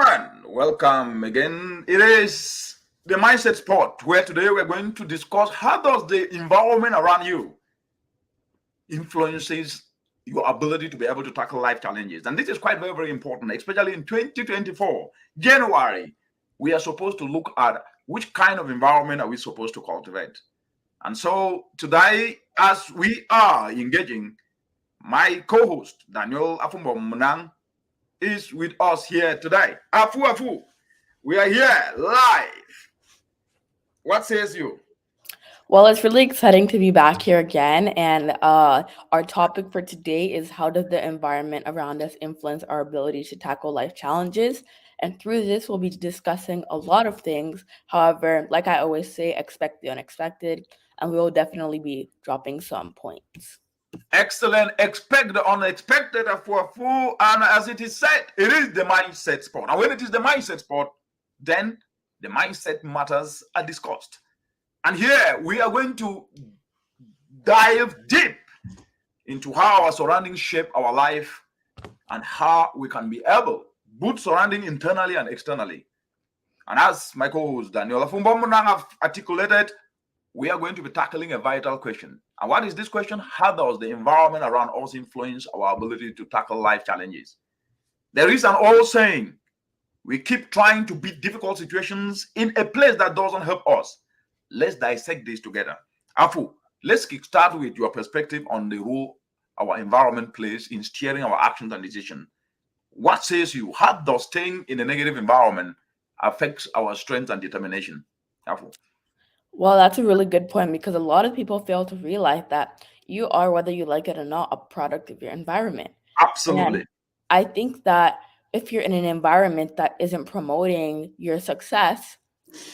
everyone. Welcome again. It is the Mindset Spot, where today we're going to discuss how does the environment around you influences your ability to be able to tackle life challenges. And this is quite very, very important, especially in 2024, January. We are supposed to look at which kind of environment are we supposed to cultivate. And so today, as we are engaging, my co-host, Daniel Afumbo Munang, is with us here today. Afu, we are here live. What says you? Well, it's really exciting to be back here again. And our topic for today is how does the environment around us influence our ability to tackle life challenges? And through this, we'll be discussing a lot of things. However, like I always say, expect the unexpected, and we will definitely be dropping some points. Excellent. Expect the unexpected, Afu. And as it is said, it is the mindset spot. And when it is the mindset spot, then the mindset matters are discussed. And here we are going to dive deep into how our surroundings shape our life and how we can be able, both surrounding internally and externally. And as my co-host Daniel Afumbomunang have articulated, we are going to be tackling a vital question. And what is this question? How does the environment around us influence our ability to tackle life challenges? There is an old saying, we keep trying to beat difficult situations in a place that doesn't help us. Let's dissect this together. Afu, let's start with your perspective on the role our environment plays in steering our actions and decisions. What says you? How does staying in a negative environment affects our strength and determination? Afu. Well, that's a really good point because a lot of people fail to realize that you are, whether you like it or not, a product of your environment. And Absolutely. I think that if you're in an environment that isn't promoting your success,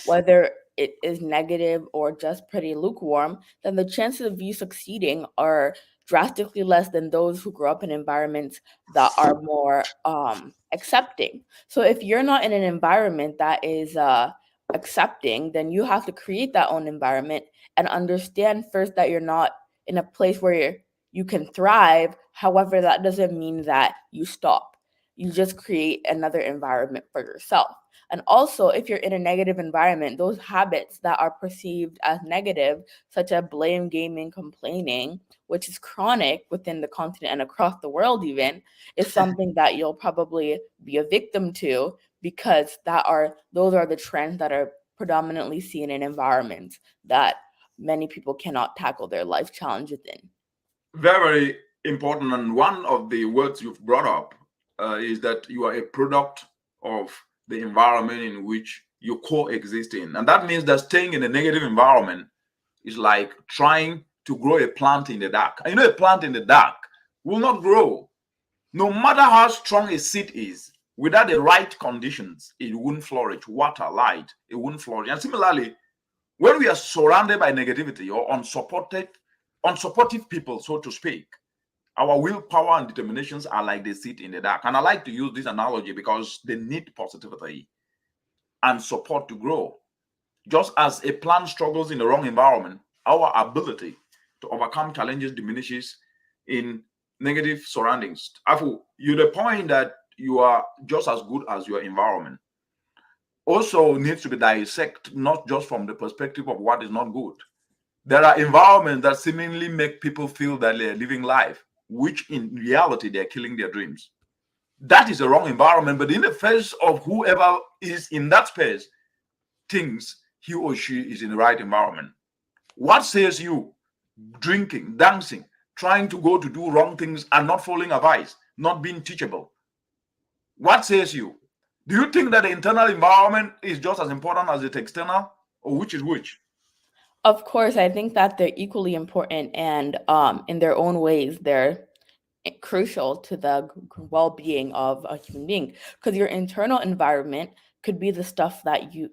whether it is negative or just pretty lukewarm, then the chances of you succeeding are drastically less than those who grew up in environments that are more accepting. So if you're not in an environment that is accepting, then you have to create that own environment and understand first that you're not in a place where you can thrive. However, that doesn't mean that you stop. You just create another environment for yourself. And also, if you're in a negative environment, those habits that are perceived as negative, such as blame gaming, complaining, which is chronic within the continent and across the world, even, is something that you'll probably be a victim to because those are the trends that are predominantly seen in environments that many people cannot tackle their life challenges in. Very important. And one of the words you've brought up is that you are a product of the environment in which you coexist in. And that means that staying in a negative environment is like trying to grow a plant in the dark. And you know, a plant in the dark will not grow. No matter how strong a seed is, without the right conditions, it won't flourish. Water, light, it won't flourish. And similarly, when we are surrounded by negativity or unsupportive people, so to speak, our willpower and determinations are like they sit in the dark. And I like to use this analogy because they need positivity and support to grow. Just as a plant struggles in the wrong environment, our ability to overcome challenges diminishes in negative surroundings. Afu, you're the point that you are just as good as your environment. Also needs to be dissected, not just from the perspective of what is not good. There are environments that seemingly make people feel that they're living life, which in reality they're killing their dreams. That is the wrong environment, but in the face of whoever is in that space, thinks he or she is in the right environment. What says you drinking, dancing, trying to go to do wrong things and not following advice, not being teachable? What says you? Do you think that the internal environment is just as important as the external, or which is which? Of course, I think that they're equally important and in their own ways, they're crucial to the well-being of a human being because your internal environment could be the stuff that you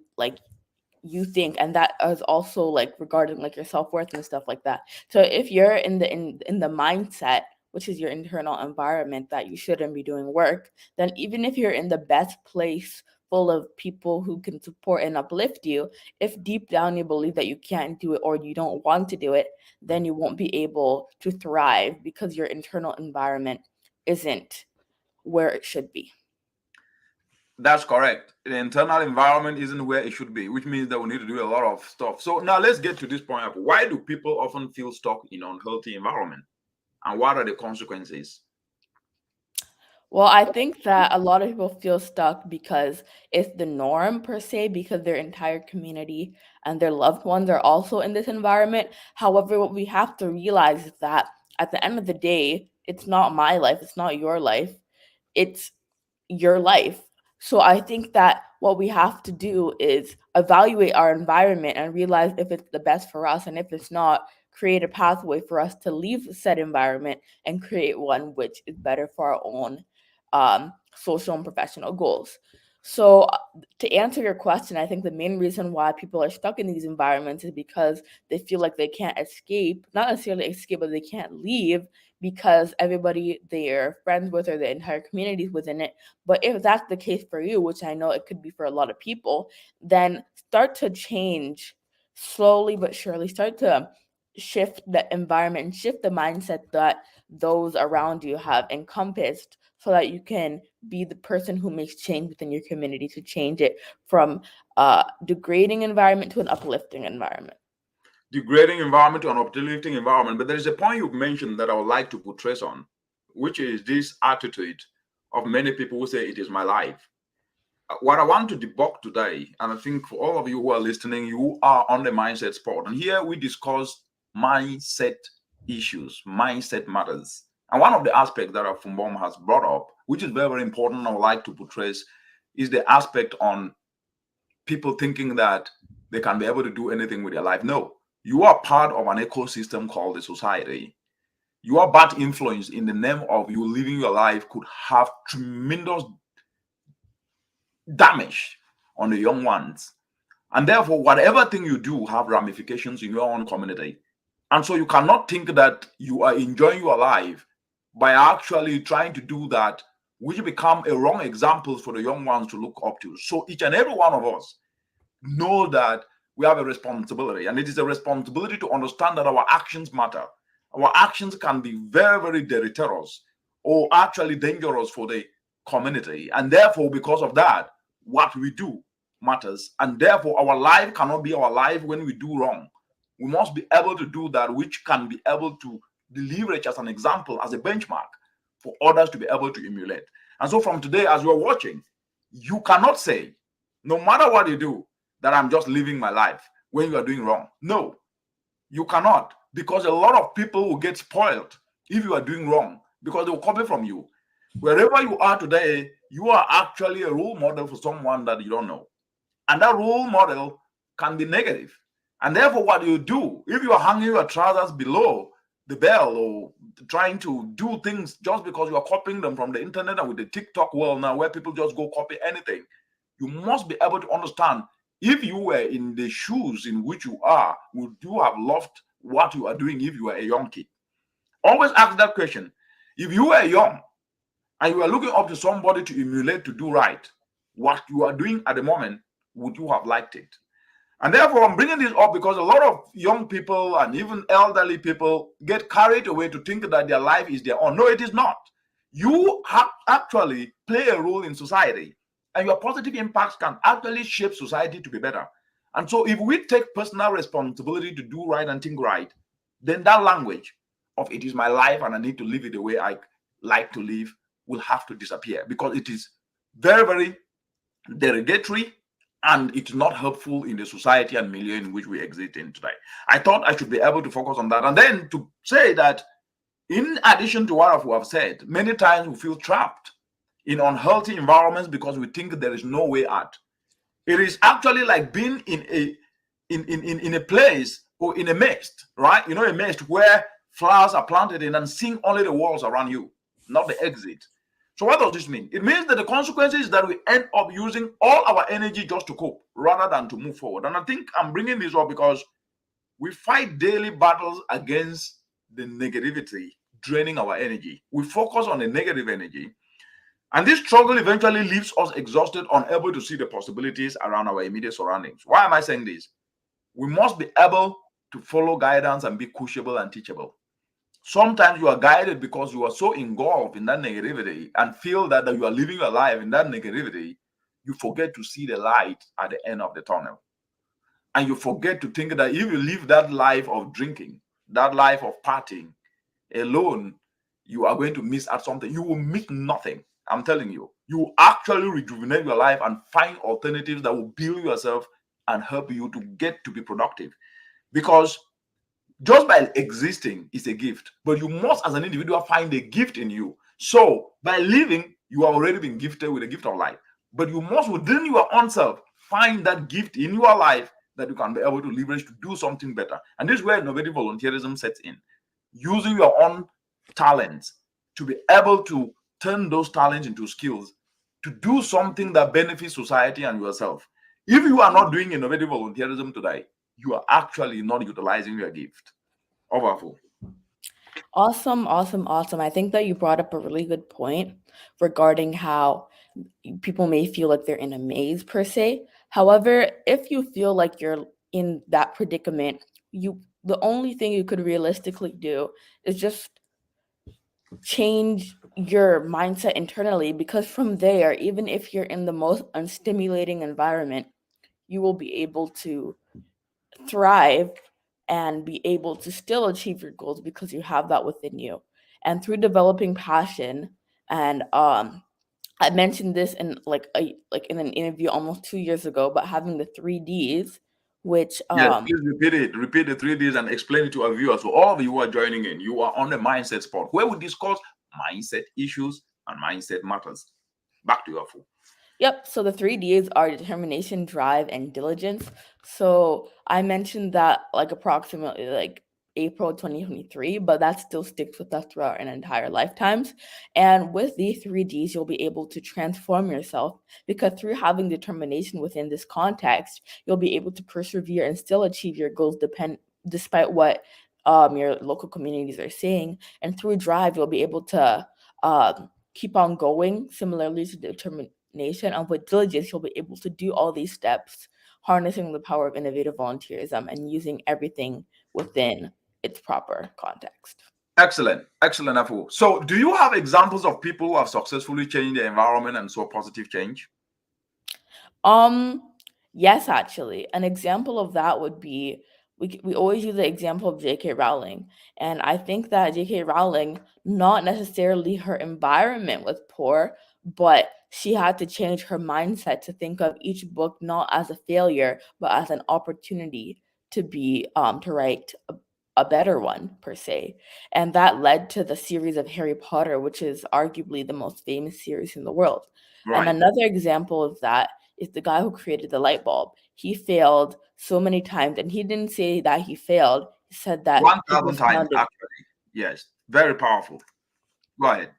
think, and that is also like regarding like your self-worth and stuff like that. So if you're in the mindset, which is your internal environment, that you shouldn't be doing work, then even if you're in the best place full of people who can support and uplift you, if deep down you believe that you can't do it or you don't want to do it, then you won't be able to thrive because your internal environment isn't where it should be. That's correct. The internal environment isn't where it should be, which means that we need to do a lot of stuff. So now let's get to this point of why do people often feel stuck in unhealthy environment, and what are the consequences? Well, I think that a lot of people feel stuck because it's the norm per se, because their entire community and their loved ones are also in this environment. However, what we have to realize is that at the end of the day, it's not my life, it's not your life, it's your life. So I think that what we have to do is evaluate our environment and realize if it's the best for us. And if it's not, create a pathway for us to leave said environment and create one which is better for our own social and professional goals. So, to answer your question, I think the main reason why people are stuck in these environments is because they feel like they can't escape, not necessarily escape, but they can't leave because everybody they're friends with or the entire community is within it. But if that's the case for you, which I know it could be for a lot of people, then start to change slowly but surely. Start to shift the environment and shift the mindset that those around you have encompassed so that you can be the person who makes change within your community to change it from a degrading environment to an uplifting environment. Degrading environment to an uplifting environment. But there is a point you've mentioned that I would like to put trace on, which is this attitude of many people who say it is my life. What I want to debunk today, and I think for all of you who are listening, you are on the mindset spot. And here we discuss mindset issues, mindset matters. And one of the aspects that Fumbom has brought up, which is very, very important, I would like to portray, is the aspect on people thinking that they can be able to do anything with their life. No, you are part of an ecosystem called the society. Your bad influence in the name of you living your life could have tremendous damage on the young ones. And therefore, whatever thing you do have ramifications in your own community. And so you cannot think that you are enjoying your life by actually trying to do that, which become a wrong example for the young ones to look up to. So each and every one of us know that we have a responsibility, and it is a responsibility to understand that our actions matter. Our actions can be very, very deleterious or actually dangerous for the community. And therefore, because of that, what we do matters. And therefore, our life cannot be our life when we do wrong. We must be able to do that, which can be able to leverage as an example, as a benchmark for others to be able to emulate. And so from today, as you're watching, you cannot say, no matter what you do, that I'm just living my life when you are doing wrong. No, you cannot, because a lot of people will get spoiled if you are doing wrong because they will copy from you. Wherever you are today, you are actually a role model for someone that you don't know. And that role model can be negative. And therefore, what you do, if you are hanging your trousers below the bell or trying to do things just because you are copying them from the internet and with the TikTok world now where people just go copy anything, you must be able to understand if you were in the shoes in which you are, would you have loved what you are doing if you were a young kid? Always ask that question. If you were young and you are looking up to somebody to emulate to do right, what you are doing at the moment, would you have liked it? And therefore, I'm bringing this up because a lot of young people and even elderly people get carried away to think that their life is their own. No, it is not. You have actually play a role in society, and your positive impacts can actually shape society to be better. And so, if we take personal responsibility to do right and think right, then that language of it is my life and I need to live it the way I like to live will have to disappear because it is very, very derogatory and it's not helpful in the society and milieu in which we exist in today. I thought I should be able to focus on that. And then to say that, in addition to what we have said, many times we feel trapped in unhealthy environments because we think there is no way out. It is actually like being in a place or in a mist, right? You know, a mist where flowers are planted in and seeing only the walls around you, not the exit. So what does this mean? It means that the consequences is that we end up using all our energy just to cope rather than to move forward. And I think I'm bringing this up because we fight daily battles against the negativity draining our energy. We focus on the negative energy, and this struggle eventually leaves us exhausted, unable to see the possibilities around our immediate surroundings. Why am I saying this? We must be able to follow guidance and be coachable and teachable. Sometimes you are guided because you are so engulfed in that negativity and feel that you are living your life in that negativity you forget to see the light at the end of the tunnel. And you forget to think that if you live that life of drinking, that life of partying alone, you are going to miss out something. You will miss nothing. I'm telling you. You will actually rejuvenate your life and find alternatives that will build yourself and help you to get to be productive. Because just by existing is a gift, but you must, as an individual, find a gift in you. So by living, you have already been gifted with a gift of life, but you must, within your own self, find that gift in your life that you can be able to leverage to do something better. And this is where innovative volunteerism sets in, using your own talents to be able to turn those talents into skills to do something that benefits society and yourself. If you are not doing innovative volunteerism today, you are actually not utilizing your gift. Overful. Awesome, awesome, awesome. I think that you brought up a really good point regarding how people may feel like they're in a maze per se. However, if you feel like you're in that predicament, the only thing you could realistically do is just change your mindset internally, because from there, even if you're in the most unstimulating environment, you will be able to thrive and be able to still achieve your goals because you have that within you. And through developing passion, and I mentioned this in in an interview almost 2 years ago, but having the 3Ds, which Yes, please repeat it. Repeat the 3Ds and explain it to our viewers. So all of you who are joining in, you are on the Mindset Spot, where we discuss mindset issues and mindset matters. Back to you, Afu. Yep. So the 3Ds are determination, drive, and diligence. So I mentioned that like approximately like April 2023, but that still sticks with us throughout our entire lifetimes. And with these 3Ds, you'll be able to transform yourself, because through having determination within this context, you'll be able to persevere and still achieve your goals despite what your local communities are saying. And through drive, you'll be able to keep on going, similarly to determination. And with diligence, you'll be able to do all these steps, harnessing the power of innovative volunteerism and using everything within its proper context. Excellent. Excellent, Afu. So do you have examples of people who have successfully changed the environment and saw positive change? Yes, actually. An example of that would be, we always use the example of J.K. Rowling. And I think that J.K. Rowling, not necessarily her environment was poor, but she had to change her mindset to think of each book not as a failure, but as an opportunity to be to write a better one per se. And that led to the series of Harry Potter, which is arguably the most famous series in the world. And Right. another example of that is the guy who created the light bulb. He failed so many times, and he didn't say that he failed. He said that he 1,000 just times, found it. actually. Yes. Very powerful. Go ahead.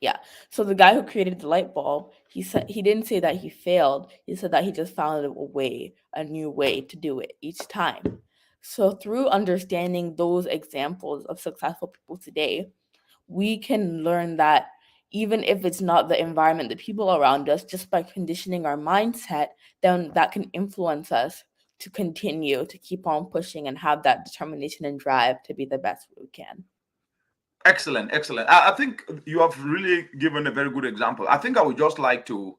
Yeah. So the guy who created the light bulb, he said he didn't say that he failed. He said that he just found a new way to do it each time. So through understanding those examples of successful people today, we can learn that even if it's not the environment, the people around us, just by conditioning our mindset, then that can influence us to continue to keep on pushing and have that determination and drive to be the best we can. Excellent. Excellent. I think you have really given a very good example. I think I would just like to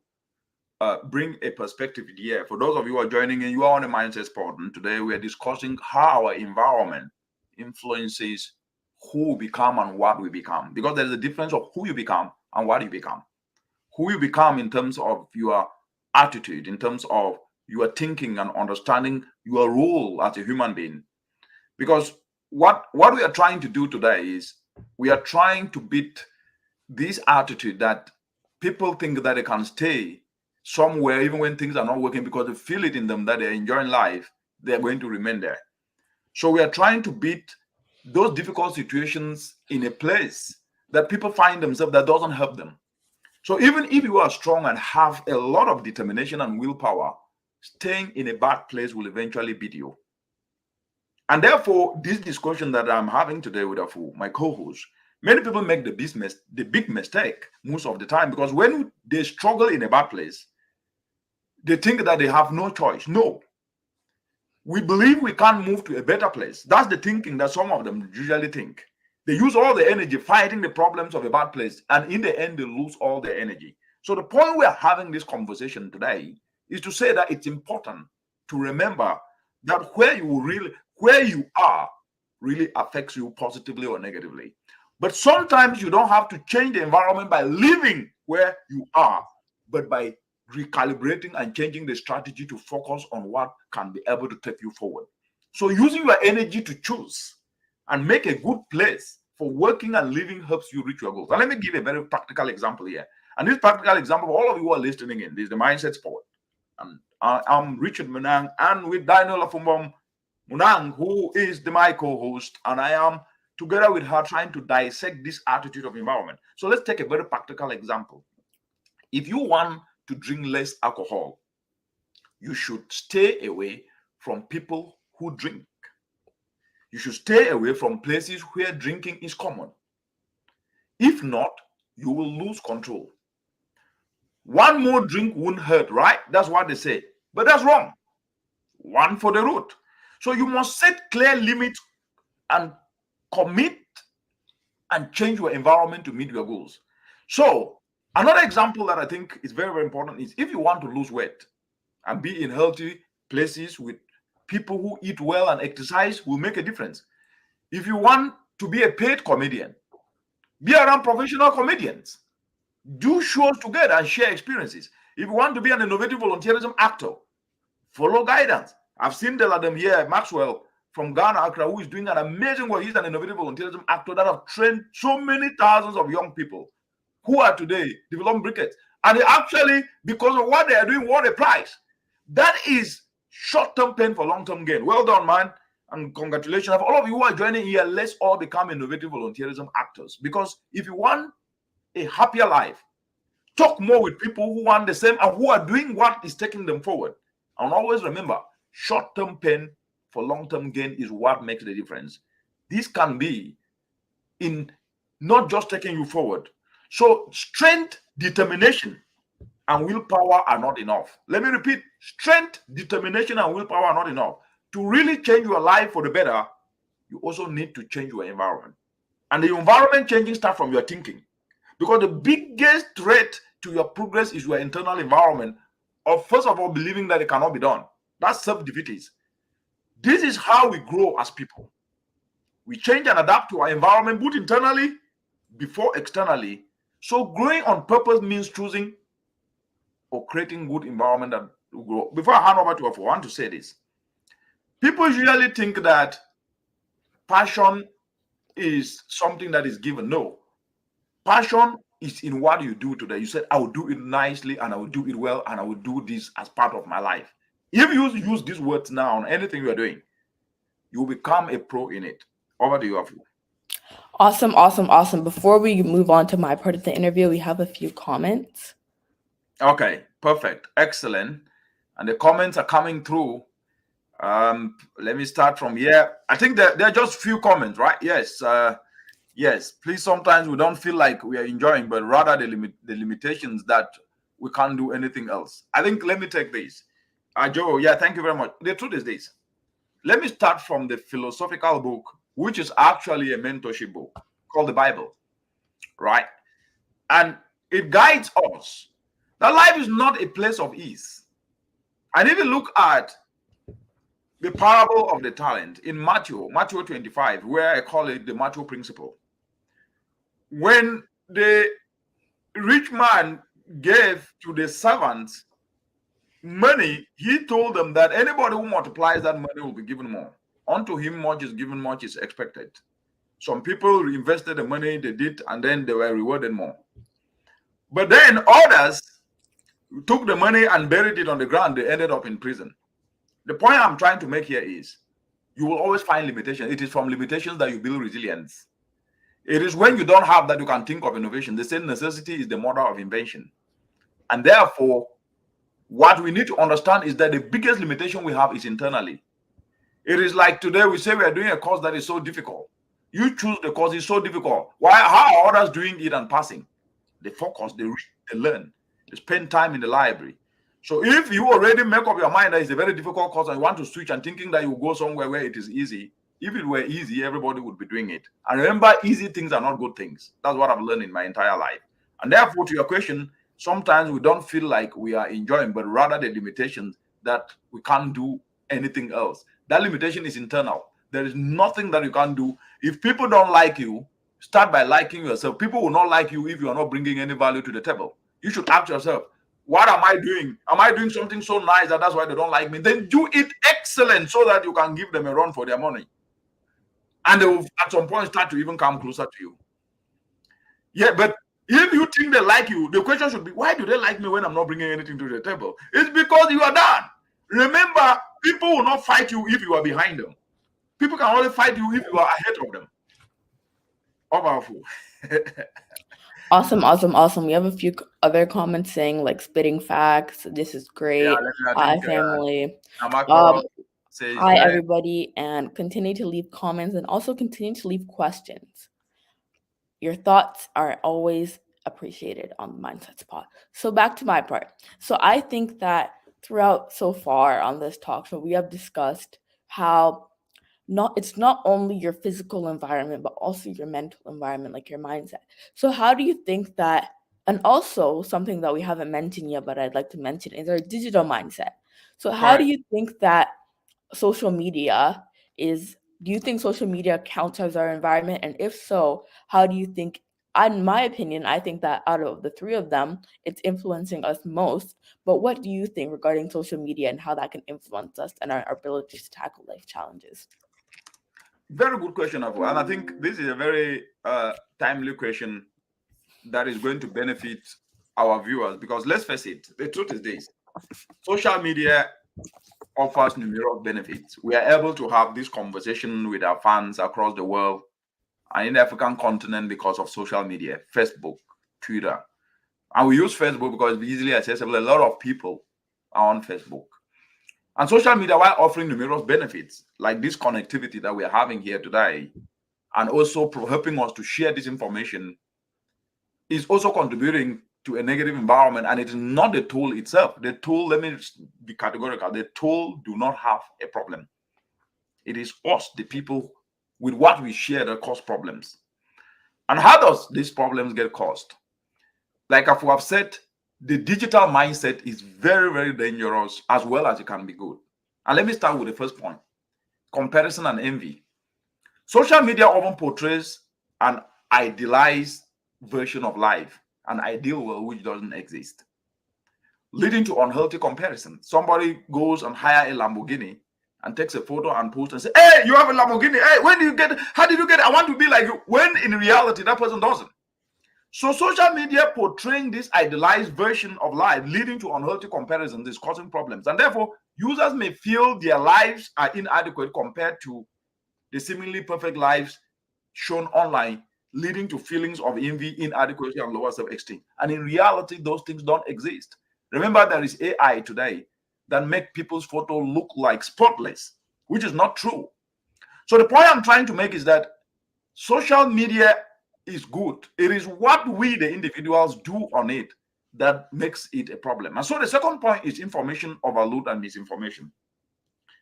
bring a perspective here. For those of you who are joining in, you are on the Mindset Spot, and today we are discussing how our environment influences who we become and what we become. Because there's a difference of who you become and what you become. Who you become in terms of your attitude, in terms of your thinking and understanding your role as a human being. Because what we are trying to do today is we are trying to beat this attitude that people think that they can stay somewhere even when things are not working, because they feel it in them that they're enjoying life, they're going to remain there. So we are trying to beat those difficult situations in a place that people find themselves that doesn't help them. So even if you are strong and have a lot of determination and willpower, staying in a bad place will eventually beat you. And therefore, this discussion that I'm having today with Afu, my co-host, many people make the big mistake most of the time, because when they struggle in a bad place, they think that they have no choice. No. We believe we can't move to a better place. That's the thinking that some of them usually think. They use all the energy fighting the problems of a bad place, and in the end, they lose all their energy. So the point we are having this conversation today is to say that it's important to remember that where you are really affects you positively or negatively. But sometimes you don't have to change the environment by living where you are, but by recalibrating and changing the strategy to focus on what can be able to take you forward. So using your energy to choose and make a good place for working and living helps you reach your goals. And let me give a very practical example here. And this practical example, for all of you who are listening in, this is the Mindset Sport. And I'm Richard Munang, and with Daniel Afumbom Munang, who is my co-host, and I am together with her trying to dissect this attitude of environment. So let's take a very practical example. If you want to drink less alcohol, you should stay away from people who drink. You should stay away from places where drinking is common. If not, you will lose control. One more drink won't hurt, right? That's what they say. But that's wrong. One for the road. So you must set clear limits and commit and change your environment to meet your goals. So another example that I think is very, very important is if you want to lose weight and be in healthy places with people who eat well and exercise, will make a difference. If you want to be a paid comedian, be around professional comedians. Do shows together and share experiences. If you want to be an innovative volunteerism actor, follow guidance. I've seen Deladem here, Maxwell from Ghana, Accra, who is doing an amazing work. He's an innovative volunteerism actor that have trained so many thousands of young people who are today developing briquettes. And they actually, because of what they are doing, won a prize. That is short-term pain for long-term gain. Well done, man. And congratulations. For all of you who are joining here, let's all become innovative volunteerism actors. Because if you want a happier life, talk more with people who want the same and who are doing what is taking them forward. And always remember, short-term pain for long-term gain is what makes the difference. This can be in not just taking you forward. So strength, determination, and willpower are not enough. Let me repeat, strength, determination, and willpower are not enough. To really change your life for the better, you also need to change your environment. And the environment changing starts from your thinking. Because the biggest threat to your progress is your internal environment of, first of all, believing that it cannot be done. That's self-defeatist. This is how we grow as people. We change and adapt to our environment, both internally before externally. So growing on purpose means choosing or creating good environment that will grow. Before I hand over to Afo, I want to say this. People usually think that passion is something that is given. No. Passion is in what you do today. You said, I will do it nicely and I will do it well and I will do this as part of my life. If you use these words now on anything you are doing, you will become a pro in it. Over to you, Afu. Awesome, awesome, awesome. Before we move on to my part of the interview, we have a few comments. Okay, perfect. Excellent. And the comments are coming through. Let me start from here. I think there are just few comments, right? Yes. Yes, please. Sometimes we don't feel like we are enjoying, but rather the limitations that we can't do anything else. I think, let me take this. Joe, yeah, thank you very much. The truth is this. Let me start from the philosophical book, which is actually a mentorship book called the Bible, right? And it guides us that life is not a place of ease. And if you look at the parable of the talent in Matthew 25, where I call it the Matthew principle, when the rich man gave to the servants money, he told them that anybody who multiplies that money will be given more. Unto him much is given, much is expected. Some people invested the money, they did, and then they were rewarded more. But then others took the money and buried it on the ground. They ended up in prison. The point I'm trying to make here is you will always find limitations. It is from limitations that you build resilience. It is when you don't have that you can think of innovation. The same necessity is the mother of invention. And therefore, what we need to understand is that the biggest limitation we have is internally. It is like today we say we are doing a course that is so difficult. You choose the course, it's so difficult. Why? How are others doing it and passing? They focus, they read, they learn, they spend time in the library. So if you already make up your mind that it's a very difficult course and you want to switch and thinking that you go somewhere where it is easy, if it were easy, everybody would be doing it. And remember, easy things are not good things. That's what I've learned in my entire life. And therefore, to your question, sometimes we don't feel like we are enjoying, but rather the limitations that we can't do anything else. That limitation is internal. There is nothing that you can do. If people don't like you, start by liking yourself. People will not like you if you are not bringing any value to the table. You should ask yourself, what am I doing? Am I doing something so nice that that's why they don't like me? Then do it excellent so that you can give them a run for their money. And they will at some point start to even come closer to you. Yeah, but if you think they like you, the question should be, why do they like me when I'm not bringing anything to the table? It's because you are done. Remember, people will not fight you if you are behind them. People can only fight you if you are ahead of them. Powerful. Awesome. We have a few other comments saying like spitting facts. This is great. Yeah, Hi, family. Says, hi, everybody. And continue to leave comments and also continue to leave questions. Your thoughts are always appreciated on the Mindset Spot. So back to my part. So I think that throughout so far on this talk show, we have discussed how it's not only your physical environment, but also your mental environment, like your mindset. So how do you think that, and also something that we haven't mentioned yet, but I'd like to mention, is our digital mindset. So how do you think that social media do you think social media counts as our environment? And if so, how do you think, in my opinion, I think that out of the three of them, it's influencing us most. But what do you think regarding social media and how that can influence us and our ability to tackle life challenges? Very good question, Abu. And I think this is a very timely question that is going to benefit our viewers, because let's face it, the truth is this: social media offers numerous benefits. We are able to have this conversation with our fans across the world and in the African continent because of social media, Facebook, Twitter. And we use Facebook because it's easily accessible. A lot of people are on Facebook. And social media, while offering numerous benefits, like this connectivity that we're having here today, and also helping us to share this information, is also contributing to a negative environment. And it is not the tool itself. The tool, let me be categorical, the tool do not have a problem. It is us, the people, with what we share that cause problems. And how does these problems get caused? Like we have said, the digital mindset is very, very dangerous as well as it can be good. And let me start with the first point: comparison and envy. Social media often portrays an idealized version of life, an ideal world which doesn't exist, leading to unhealthy comparison. Somebody goes and hires a Lamborghini and takes a photo and posts and says, "Hey, you have a Lamborghini. Hey, when did you get it? How did you get it? I want to be like you." When in reality, that person doesn't. So social media portraying this idealized version of life, leading to unhealthy comparisons, is causing problems. And therefore, users may feel their lives are inadequate compared to the seemingly perfect lives shown online, leading to feelings of envy, inadequacy, and lower self-esteem. And in reality, those things don't exist. Remember, there is AI today that make people's photo look like spotless, which is not true. So the point I'm trying to make is that social media is good. It is what we, the individuals, do on it that makes it a problem. And so the second point is information overload and misinformation.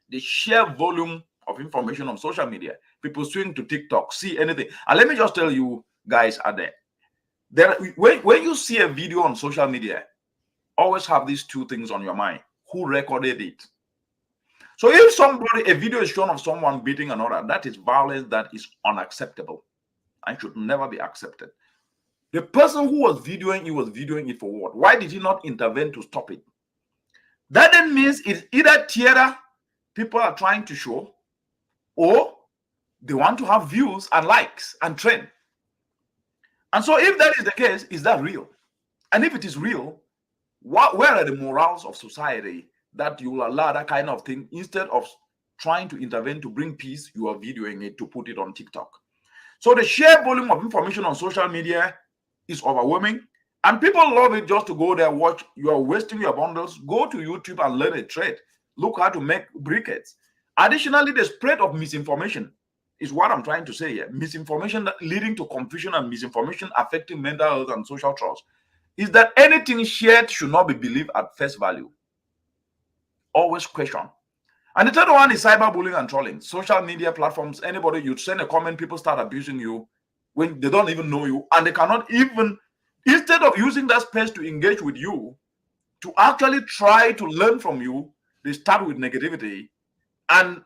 The sheer volume of information on social media, people swing to TikTok, see anything. And let me just tell you guys out there, when you see a video on social media, always have these two things on your mind: who recorded it? So if a video is shown of someone beating another, that is violence that is unacceptable and should never be accepted. The person who was videoing it for what? Why did he not intervene to stop it? That then means it's either theater people are trying to show, or they want to have views and likes and trend. And so if that is the case, is that real? And if it is real, where are the morals of society that you will allow that kind of thing? Instead of trying to intervene to bring peace, you are videoing it to put it on TikTok. So the sheer volume of information on social media is overwhelming, and people love it just to go there, watch. You are wasting your bundles. Go to YouTube and learn a trade. Look how to make briquettes. Additionally, the spread of misinformation is what I'm trying to say here. Misinformation leading to confusion and misinformation affecting mental health and social trust is that anything shared should not be believed at face value. Always question. And the third one is cyberbullying and trolling. Social media platforms, anybody, you send a comment, people start abusing you when they don't even know you, and they cannot even Instead of using that space to engage with you, to actually try to learn from you, they start with negativity and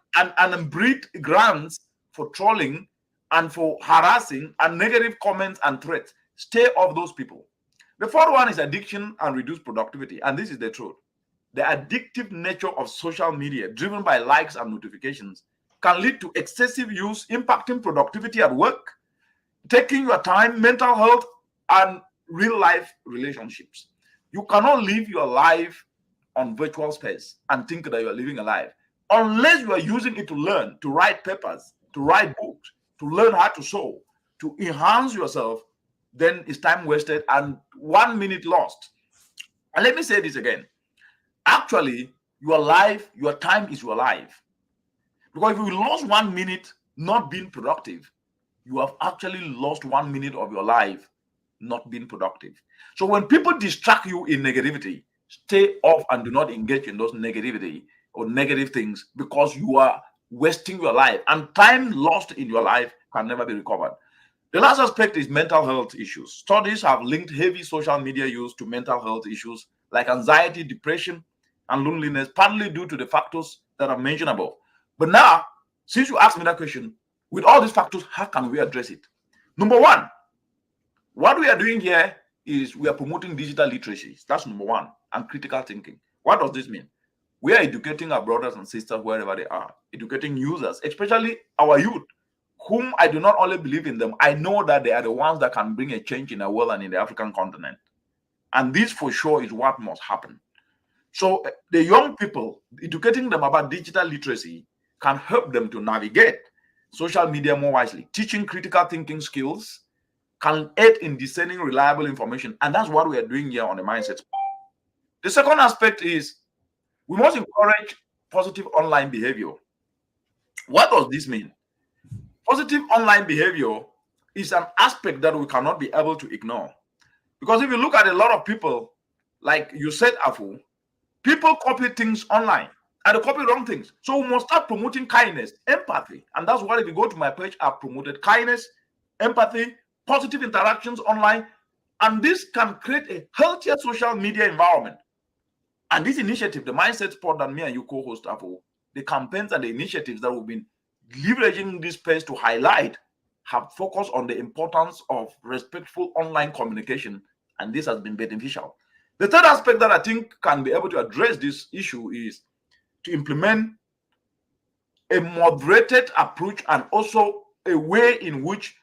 breed grounds for trolling and for harassing and negative comments and threats. Stay off those people. The fourth one is addiction and reduced productivity. And this is the truth. The addictive nature of social media, driven by likes and notifications, can lead to excessive use, impacting productivity at work, taking your time, mental health, and real life relationships. You cannot live your life on virtual space and think that you're living a life unless you are using it to learn, to write papers, to write books, to learn how to sew, to enhance yourself. Then it's time wasted and 1 minute lost. And let me say this again. Actually, your life, your time is your life. Because if you lost 1 minute not being productive, you have actually lost 1 minute of your life not being productive. So when people distract you in negativity, stay off and do not engage in those negativity or negative things, because you are wasting your life, and time lost in your life can never be recovered. The last aspect is mental health issues. Studies have linked heavy social media use to mental health issues like anxiety, depression, and loneliness, partly due to the factors that I've mentioned above. But now, since you asked me that question, with all these factors, how can we address it? Number one, what we are doing here is we are promoting digital literacy. That's number one, and critical thinking. What does this mean? We are educating our brothers and sisters wherever they are, educating users, especially our youth, whom I do not only believe in them, I know that they are the ones that can bring a change in the world and in the African continent. And this for sure is what must happen. So the young people, educating them about digital literacy can help them to navigate social media more wisely. Teaching critical thinking skills can aid in discerning reliable information. And that's what we are doing here on the Mindset. The second aspect is we must encourage positive online behavior. What does this mean? Positive online behavior is an aspect that we cannot be able to ignore. Because if you look at a lot of people, like you said, Afu, people copy things online and they copy wrong things. So we must start promoting kindness, empathy. And that's why if you go to my page, I've promoted kindness, empathy, positive interactions online. And this can create a healthier social media environment. And this initiative, the Mindset Spot that me and you co-host, Afu, the campaigns and the initiatives that we've been leveraging this space to highlight have focused on the importance of respectful online communication, and this has been beneficial. The third aspect that I think can be able to address this issue is to implement a moderated approach and also a way in which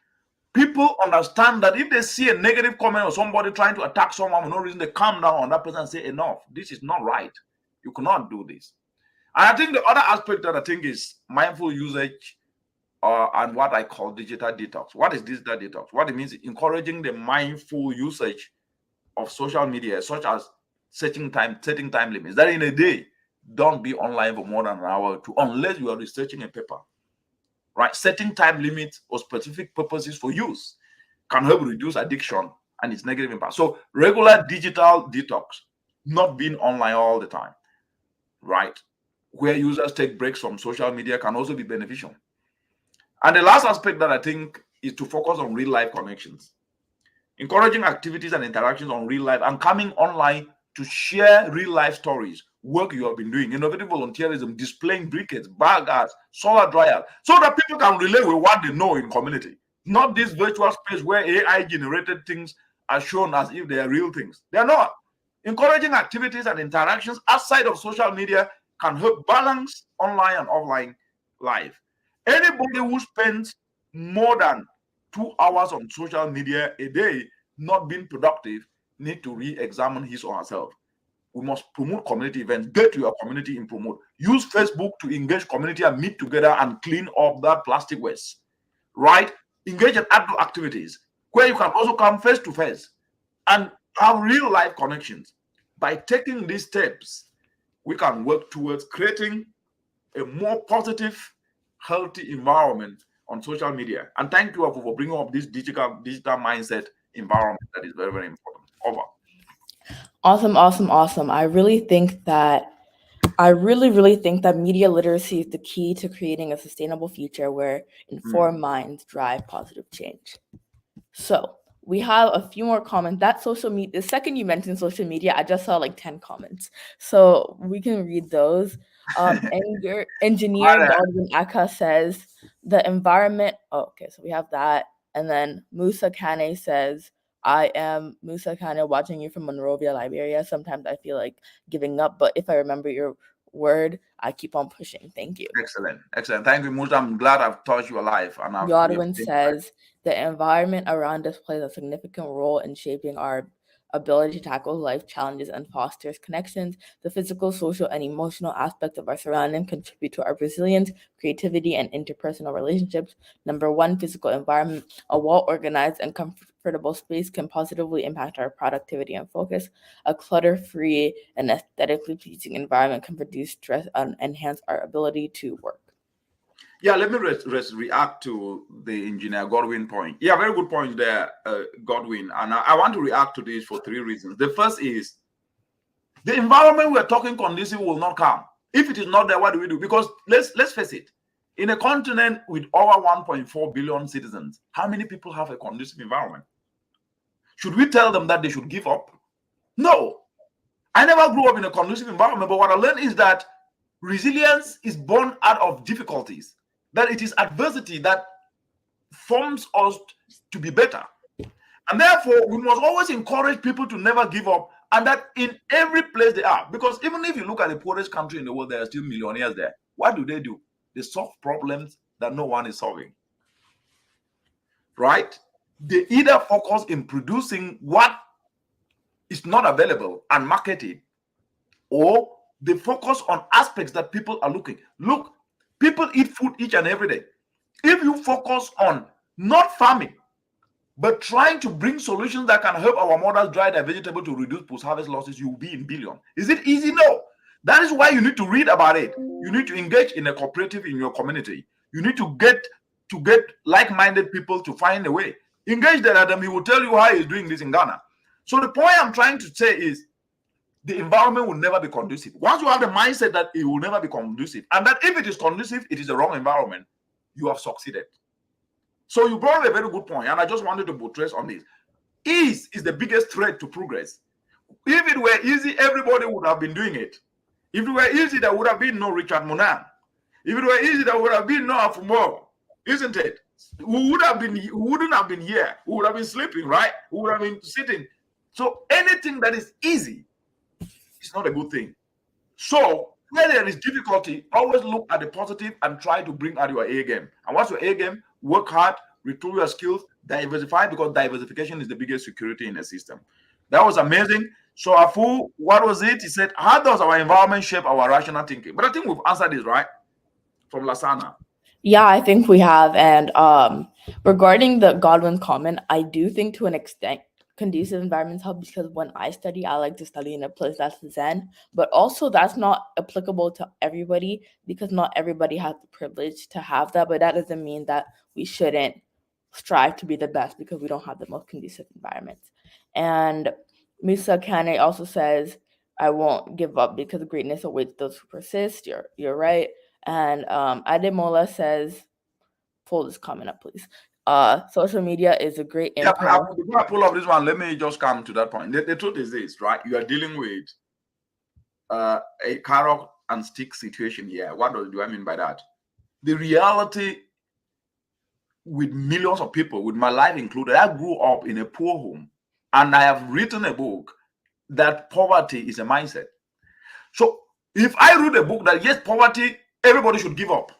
people understand that if they see a negative comment or somebody trying to attack someone for no reason, they calm down on that person and say, enough, this is not right. You cannot do this. And I think the other aspect that I think is mindful usage and what I call digital detox. What is digital detox? What it means is encouraging the mindful usage of social media, such as setting time limits. That in a day, don't be online for more than an hour or two, unless you are researching a paper. Right? Setting time limits or specific purposes for use can help reduce addiction and its negative impact. So regular digital detox, not being online all the time, right? Where users take breaks from social media can also be beneficial. And the last aspect that I think is to focus on real life connections, encouraging activities and interactions on real life and coming online to share real life stories, work you have been doing, innovative volunteerism, displaying briquettes, bag arts, solar dryers, so that people can relate with what they know in community. Not this virtual space where AI generated things are shown as if they are real things. They are not. Encouraging activities and interactions outside of social media can help balance online and offline life. Anybody who spends more than 2 hours on social media a day not being productive need to re-examine his or herself. We must promote community events. Get to your community and promote. Use Facebook to engage community and meet together and clean up that plastic waste. Right? Engage in outdoor activities where you can also come face to face and have real life connections. By taking these steps, we can work towards creating a more positive, healthy environment on social media. And thank you for bringing up this digital mindset environment that is very, very important. Over. Awesome. I really think that media literacy is the key to creating a sustainable future where informed minds drive positive change. So We have a few more comments. That social media, the second you mentioned social media, I just saw like 10 comments. So we can read those. Engineer Right, Godwin Aka says the environment. Oh, okay, so we have that. And then Musa Kane says, I am Musa Kane watching you from Monrovia, Liberia. Sometimes I feel like giving up, but if I remember your word, I keep on pushing. Thank you. Excellent. Thank you, Musa. I'm glad I've touched your life and we have Godwin seen says the environment around us plays a significant role in shaping our ability to tackle life challenges and fosters connections. The physical, social, and emotional aspects of our surroundings contribute to our resilience, creativity, and interpersonal relationships. Number one, physical environment. A well-organized and comfortable space can positively impact our productivity and focus. A clutter-free and aesthetically pleasing environment can reduce stress and enhance our ability to work. Yeah, let me react to the engineer Godwin point. Yeah, very good point there, Godwin. And I want to react to this for three reasons. The first is the environment we're talking conducive will not come. If it is not there, what do we do? Because let's face it, in a continent with over 1.4 billion citizens, how many people have a conducive environment? Should we tell them that they should give up? No. I never grew up in a conducive environment, but what I learned is that resilience is born out of difficulties, that it is adversity that forms us to be better. And therefore, we must always encourage people to never give up, and that in every place they are. Because even if you look at the poorest country in the world, there are still millionaires there. What do? They solve problems that no one is solving. Right? They either focus in producing what is not available and market it, or they focus on aspects that people are looking. Look, people eat food each and every day. If you focus on not farming, but trying to bring solutions that can help our mothers dry their vegetable to reduce post-harvest losses, you will be in billion. Is it easy? No. That is why you need to read about it. You need to engage in a cooperative in your community. You need to get like-minded people to find a way. Engage that Adam, he will tell you how he's doing this in Ghana. So the point I'm trying to say is the environment will never be conducive. Once you have the mindset that it will never be conducive, and that if it is conducive, it is the wrong environment, you have succeeded. So you brought up a very good point, and I just wanted to buttress on this. Ease is the biggest threat to progress. If it were easy, everybody would have been doing it. If it were easy, there would have been no Richard Monan. If it were easy, there would have been no Afumo, isn't it? We wouldn't have been here. We would have been sleeping, right? We would have been sitting. So anything that is easy is not a good thing. So where there is difficulty, always look at the positive and try to bring out your A game. And what's your A game? Work hard, retool your skills, diversify, because diversification is the biggest security in a system. That was amazing. So Afu, what was it? He said, how does our environment shape our rational thinking? But I think we've answered this, right? From Lasana. Yeah, I think we have. And regarding the Godwin comment, I do think to an extent conducive environments help, because when I study, I like to study in a place that's zen, but also that's not applicable to everybody, because not everybody has the privilege to have that. But that doesn't mean that we shouldn't strive to be the best because we don't have the most conducive environments. And Musa Kane also says, I won't give up because greatness awaits those who persist. You're right. And Ademola says, pull this comment up, please. Social media is a great Yeah, impact. before I pull up this one, let me just come to that point. The truth is this, right? You are dealing with a carrot and stick situation here. What do I mean by that? The reality with millions of people, with my life included, I grew up in a poor home, and I have written a book that poverty is a mindset. So if I wrote a book that yes, poverty, everybody should give up,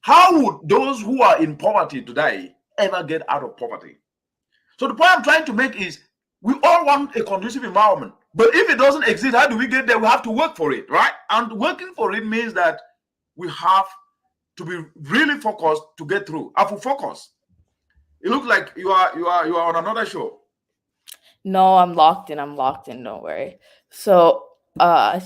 how would those who are in poverty today ever get out of poverty? So the point I'm trying to make is we all want a conducive environment, but if it doesn't exist, how do we get there? We have to work for it, right? And working for it means that we have to be really focused to get through. I have to focus. It looks like you are on another show. No, I'm locked in. Don't worry. So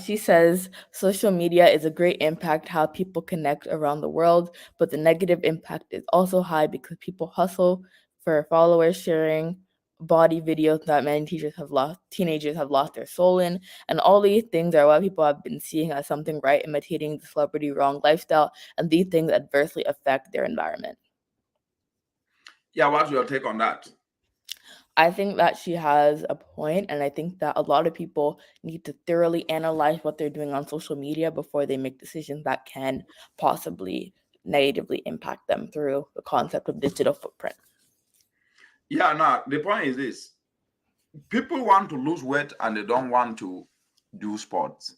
she says social media is a great impact how people connect around the world, but the negative impact is also high because people hustle for followers, sharing body videos that many teenagers have lost their soul in, and all these things are what people have been seeing as something right, imitating the celebrity wrong lifestyle, and these things adversely affect their environment. Yeah, what's your take on that? I think that she has a point, and I think that a lot of people need to thoroughly analyze what they're doing on social media before they make decisions that can possibly negatively impact them through the concept of digital footprint. Yeah, now the point is this: people want to lose weight and they don't want to do sports.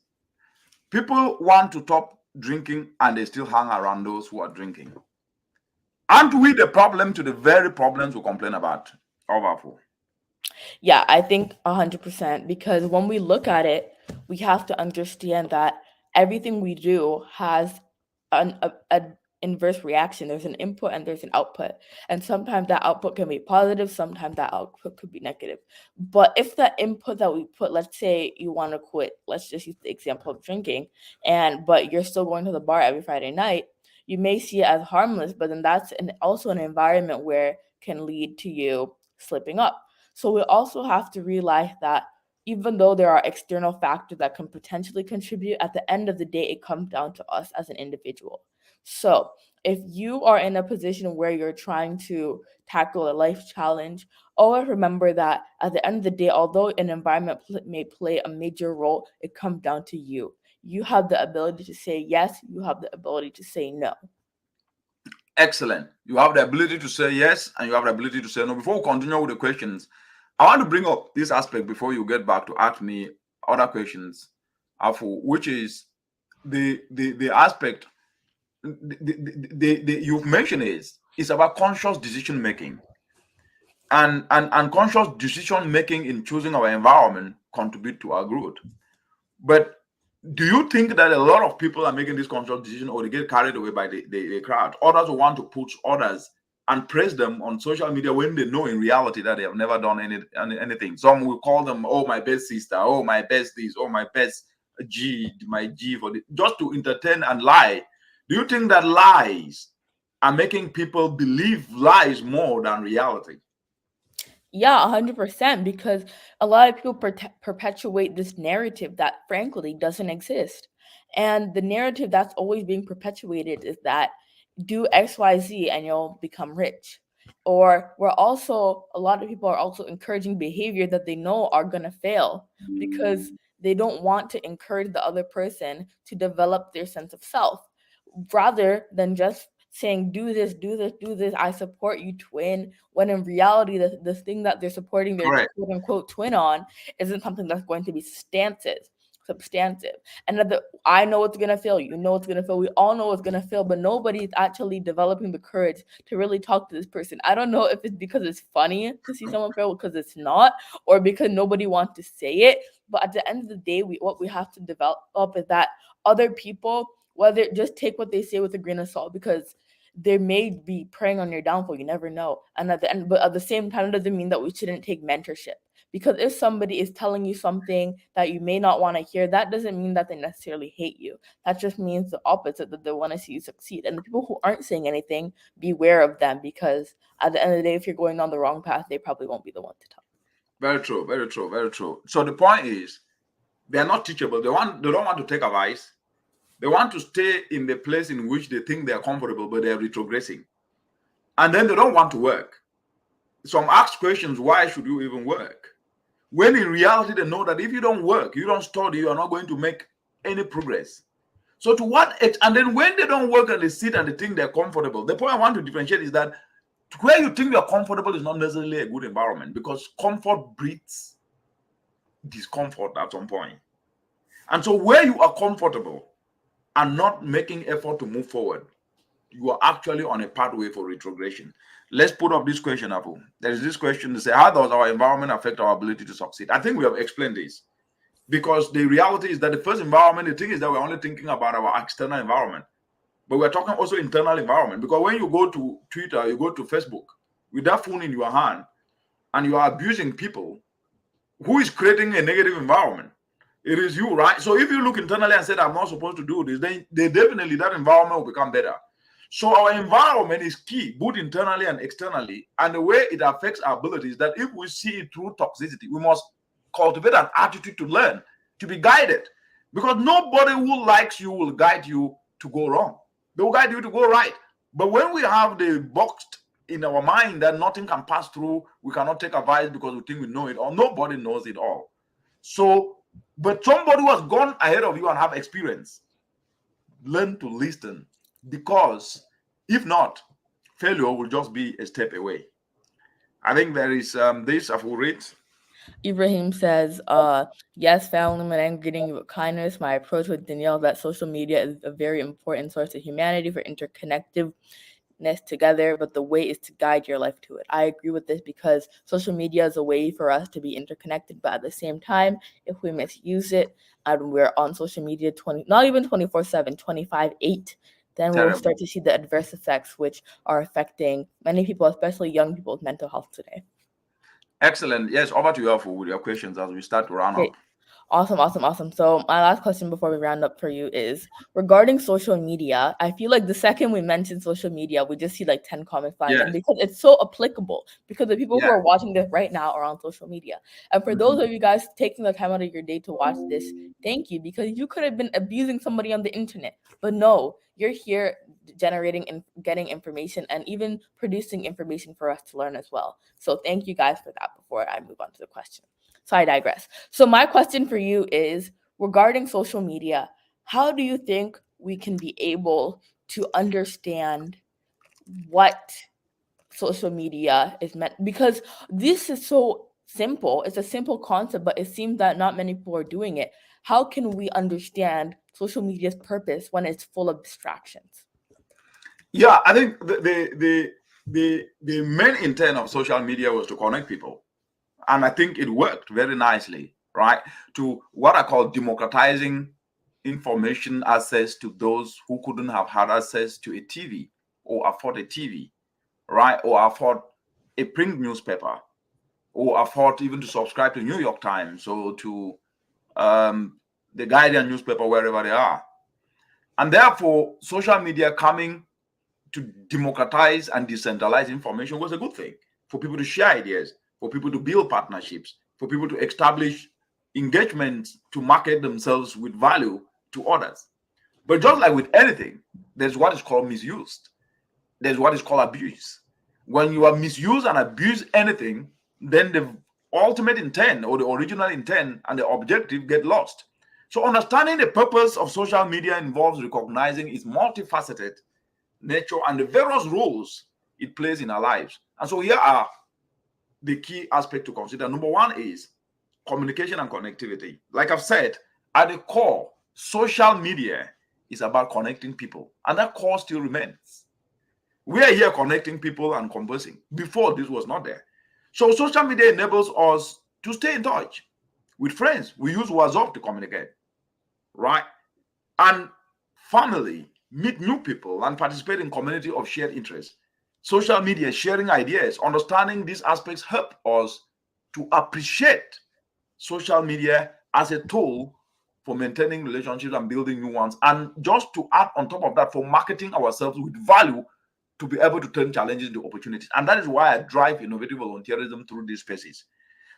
People want to stop drinking and they still hang around those who are drinking. Aren't we the problem to the very problems we complain about? Powerful. Yeah, I think 100%, because when we look at it, we have to understand that everything we do has a inverse reaction. There's an input and there's an output. And sometimes that output can be positive, sometimes that output could be negative. But if the input that we put, let's say you want to quit, let's just use the example of drinking, but you're still going to the bar every Friday night, you may see it as harmless, but then that's also an environment where can lead to you slipping up. So we also have to realize that even though there are external factors that can potentially contribute, at the end of the day, it comes down to us as an individual. So if you are in a position where you're trying to tackle a life challenge, always remember that at the end of the day, although an environment may play a major role, it comes down to you. You have the ability to say yes, you have the ability to say no. Excellent. You have the ability to say yes and you have the ability to say no. Before we continue with the questions, I want to bring up this aspect before you get back to ask me other questions, Afu, which is the aspect you've mentioned is about conscious decision making. And conscious decision making in choosing our environment contribute to our growth. But do you think that a lot of people are making this conscious decision or they get carried away by the crowd? Others want to push others and praise them on social media when they know in reality that they have never done anything. Some will call them, oh, my best sister, oh, my best this, oh, my best G, my G for this, just to entertain and lie. Do you think that lies are making people believe lies more than reality? Yeah, 100%, because a lot of people perpetuate this narrative that frankly doesn't exist. And the narrative that's always being perpetuated is that do XYZ and you'll become rich. Or a lot of people are also encouraging behavior that they know are going to fail because they don't want to encourage the other person to develop their sense of self rather than just saying do this, do this, do this, I support you, twin, when in reality the thing that they're supporting their Correct. quote unquote twin on isn't something that's going to be substantive. And I know it's gonna fail, you know it's gonna fail, we all know it's gonna fail, but nobody's actually developing the courage to really talk to this person. I don't know if it's because it's funny to see someone fail because it's not, or because nobody wants to say it. But at the end of the day, what we have to develop is that other people, whether just take what they say with a grain of salt, because they may be preying on your downfall. You never know. And at the end, but at the same time, it doesn't mean that we shouldn't take mentorship. Because if somebody is telling you something that you may not want to hear, that doesn't mean that they necessarily hate you. That just means the opposite, that they want to see you succeed. And the people who aren't saying anything, beware of them, because at the end of the day, if you're going on the wrong path, they probably won't be the one to tell. Very true, very true, very true. So the point is, they're not teachable. They don't want to take advice. They want to stay in the place in which they think they're comfortable, but they're retrogressing. And then they don't want to work. Some ask questions, why should you even work? When in reality, they know that if you don't work, you don't study, you are not going to make any progress. So to what extent, and then when they don't work and they sit and they think they're comfortable, the point I want to differentiate is that where you think you're comfortable is not necessarily a good environment, because comfort breeds discomfort at some point. And so where you are comfortable and not making effort to move forward, you are actually on a pathway for retrogression. Let's put up this question, Abu. There is this question to say, how does our environment affect our ability to succeed? I think we have explained this, because the reality is that the first environment, the thing is that we're only thinking about our external environment, but we're talking also internal environment. Because when you go to Twitter, you go to Facebook with that phone in your hand and you are abusing people, who is creating a negative environment? It is you, right? So if you look internally and say, I'm not supposed to do this, then definitely that environment will become better. So our environment is key, both internally and externally. And the way it affects our abilities, that if we see it through toxicity, we must cultivate an attitude to learn, to be guided. Because nobody who likes you will guide you to go wrong. They will guide you to go right. But when we have the boxed in our mind that nothing can pass through. We cannot take advice because we think we know it all. Nobody knows it all. So, but somebody who has gone ahead of you and have experience, learn to listen, because if not, failure will just be a step away. I think there is this I will read. Ibrahim says, yes, family, man, I'm greeting you with kindness. My approach with Danielle is that social media is a very important source of humanity for interconnectiveness together, but the way is to guide your life to it. I agree with this because social media is a way for us to be interconnected, but at the same time, if we misuse it and we're on social media not even 24/7, 25/8, then we'll Terrible. start to see the adverse effects which are affecting many people, especially young people's mental health today. Excellent. Yes, over to you Alfu, with your questions as we start to round Great. up. Awesome. So my last question before we round up for you is regarding social media. I feel like the second we mention social media, we just see like 10 comments flying in Yes. because it's so applicable, because the people who Yeah. are watching this right now are on social media. And for those of you guys taking the time out of your day to watch this, thank you, because you could have been abusing somebody on the internet, but no, you're here generating and getting information and even producing information for us to learn as well. So thank you guys for that before I move on to the question. So I digress. So my question for you is regarding social media, how do you think we can be able to understand what social media is meant? Because this is so simple. It's a simple concept, but it seems that not many people are doing it. How can we understand social media's purpose when it's full of distractions? Yeah, I think the main intent of social media was to connect people. And I think it worked very nicely, right? To what I call democratizing information access to those who couldn't have had access to a TV or afford a TV, right? Or afford a print newspaper, or afford even to subscribe to New York Times or to the Guardian newspaper, wherever they are. And therefore, social media coming to democratize and decentralize information was a good thing for people to share ideas, for people to build partnerships, for people to establish engagements to market themselves with value to others. But just like with anything, there's what is called misused. There's what is called abuse. When you are misuse and abuse anything, then the ultimate intent or the original intent and the objective get lost. So understanding the purpose of social media involves recognizing its multifaceted nature and the various roles it plays in our lives. And so here are the key aspects to consider. Number one is communication and connectivity. Like I've said, at the core, social media is about connecting people, and that core still remains. We are here connecting people and conversing. Before, this was not there. So social media enables us to stay in touch with friends. We use WhatsApp to communicate, right? And family, meet new people and participate in community of shared interests. Social media, sharing ideas, understanding these aspects help us to appreciate social media as a tool for maintaining relationships and building new ones. And just to add on top of that, for marketing ourselves with value to be able to turn challenges into opportunities. And that is why I drive innovative volunteerism through these spaces.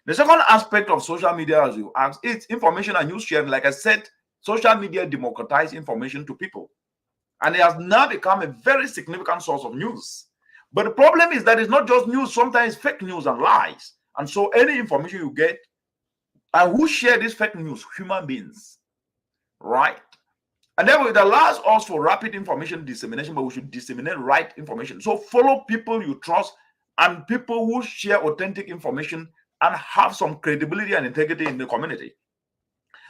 The second aspect of social media, as you asked, is information and news sharing. Like I said, social media democratizes information to people, and it has now become a very significant source of news. But the problem is that it's not just news, sometimes fake news and lies. And so any information you get, and who share this fake news? Human beings, right? And therefore, it allows us for rapid information dissemination, but we should disseminate right information. So follow people you trust and people who share authentic information and have some credibility and integrity in the community.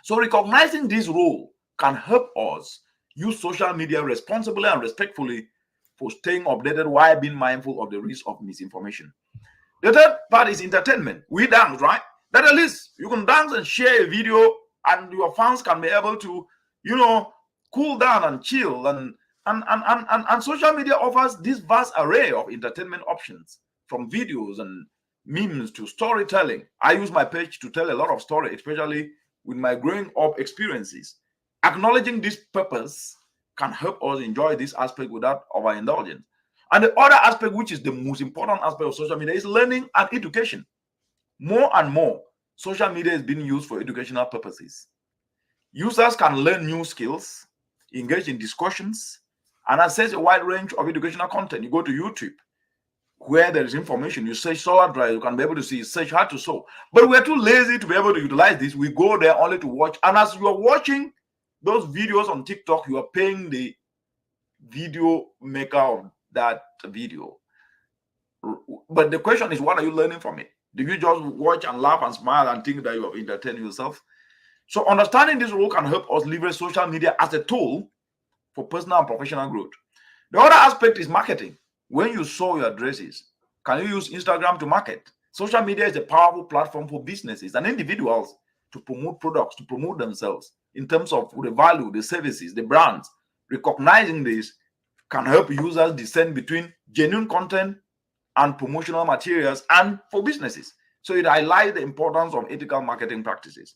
So recognizing this role can help us use social media responsibly and respectfully for staying updated while being mindful of the risk of misinformation. The third part is entertainment. We dance, right? That at least you can dance and share a video, and your fans can be able to, cool down and chill. And social media offers this vast array of entertainment options, from videos and memes to storytelling. I use my page to tell a lot of story, especially with my growing up experiences. Acknowledging this purpose can help us enjoy this aspect without overindulgence. And the other aspect, which is the most important aspect of social media, is learning and education. More and more, social media is being used for educational purposes. Users can learn new skills, engage in discussions, and access a wide range of educational content. You go to YouTube, where there is information. You search solar drive, you can be able to see, search how to sow. But we're too lazy to be able to utilize this. We go there only to watch. And as you are watching those videos on TikTok, you are paying the video maker of that video. But the question is, what are you learning from it? Do you just watch and laugh and smile and think that you are entertaining yourself? So understanding this role can help us leverage social media as a tool for personal and professional growth. The other aspect is marketing. When you sow your dresses, can you use Instagram to market? Social media is a powerful platform for businesses and individuals to promote products, to promote themselves in terms of the value, the services, the brands. Recognizing this can help users discern between genuine content and promotional materials and for businesses. So it highlights the importance of ethical marketing practices.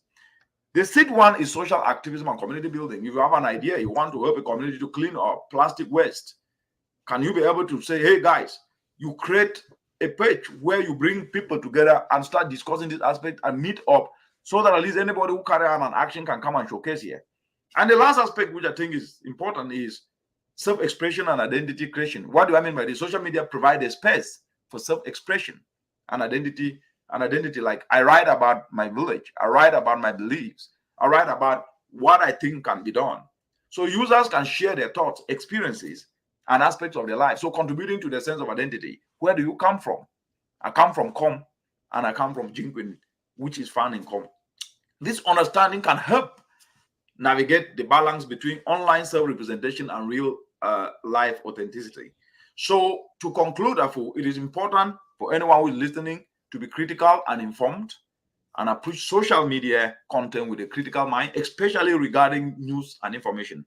The sixth one is social activism and community building. If you have an idea, you want to help a community to clean up plastic waste, can you be able to say, hey guys, you create a page where you bring people together and start discussing this aspect and meet up so that at least anybody who carry on an action can come and showcase here. And the last aspect, which I think is important, is self-expression and identity creation. What do I mean by this? Social media provide a space for self-expression and identity. Like I write about my village, I write about my beliefs, I write about what I think can be done. So users can share their thoughts, experiences, and aspects of their life. So contributing to the sense of identity. Where do you come from? I come from Com, and I come from Jinquin, which is found in Com. This understanding can help navigate the balance between online self-representation and real life authenticity. So to conclude, Afu, it is important for anyone who is listening to be critical and informed and approach social media content with a critical mind, especially regarding news and information.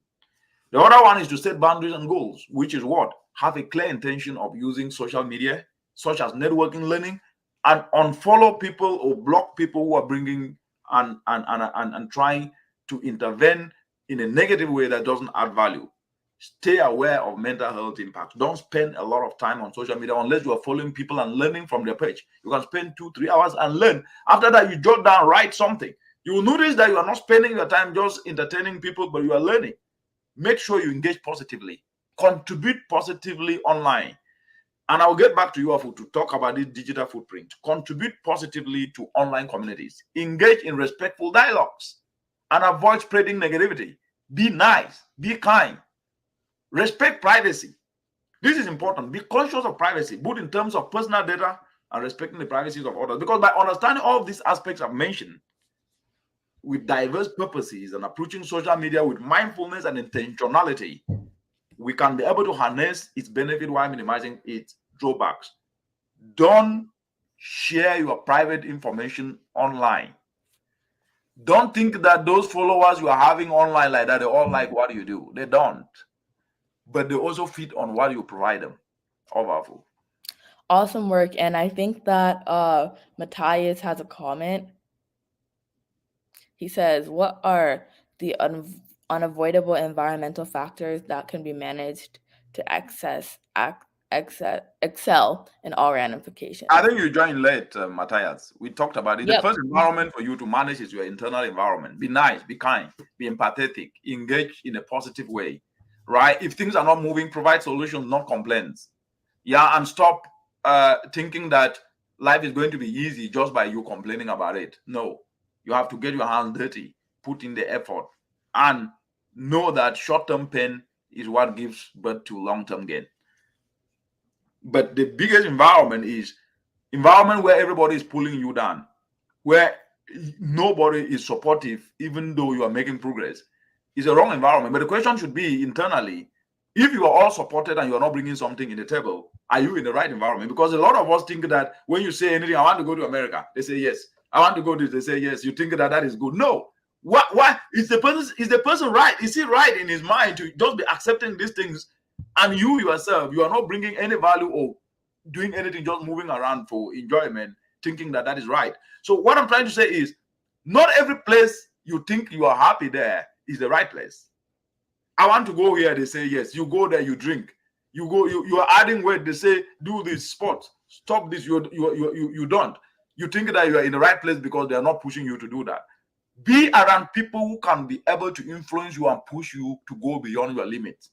The other one is to set boundaries and goals, which is what? Have a clear intention of using social media, such as networking, learning, and unfollow people or block people who are bringing and trying to intervene in a negative way that doesn't add value. Stay aware of mental health impacts. Don't spend a lot of time on social media unless you are following people and learning from their page. You can spend 2-3 hours and learn. After that, you jot down, write something. You will notice that you are not spending your time just entertaining people, but you are learning. Make sure you engage positively. Contribute positively online. And I'll get back to you, Afu, to talk about this digital footprint. Contribute positively to online communities. Engage in respectful dialogues and avoid spreading negativity. Be nice. Be kind. Respect privacy. This is important. Be conscious of privacy, both in terms of personal data and respecting the privacies of others. Because by understanding all of these aspects I've mentioned with diverse purposes and approaching social media with mindfulness and intentionality, we can be able to harness its benefit while minimizing its drawbacks. Don't share your private information online. Don't think that those followers you are having online like that, they all like what you do. They don't. But they also feed on what you provide them. Powerful. Awesome work. And I think that Matthias has a comment. He says, what are the unavoidable environmental factors that can be managed to excel in all ramifications? I think you joined late, Matthias. We talked about it. Yep. The first environment for you to manage is your internal environment. Be nice, be kind, be empathetic, engage in a positive way. Right? If things are not moving, provide solutions, not complaints. Yeah, and stop thinking that life is going to be easy just by you complaining about it. No, you have to get your hands dirty, put in the effort, and know that short-term pain is what gives birth to long-term gain. But the biggest environment is environment where everybody is pulling you down, where nobody is supportive, even though you are making progress. Is a wrong environment. But the question should be internally, if you are all supported and you are not bringing something in the table, are you in the right environment? Because a lot of us think that when you say anything, I want to go to America, they say yes. I want to go to, they say yes. You think that is good. No. Why is the person right? Is he right in his mind to just be accepting these things, and you yourself, you are not bringing any value or doing anything, just moving around for enjoyment, thinking that is right. So what I'm trying to say is, not every place you think you are happy there is the right place. I want to go here, they say yes. You go there, you drink. You go, you are adding weight, they say do this sport, stop this, you don't. You think that you are in the right place because they are not pushing you to do that. Be around people who can be able to influence you and push you to go beyond your limits.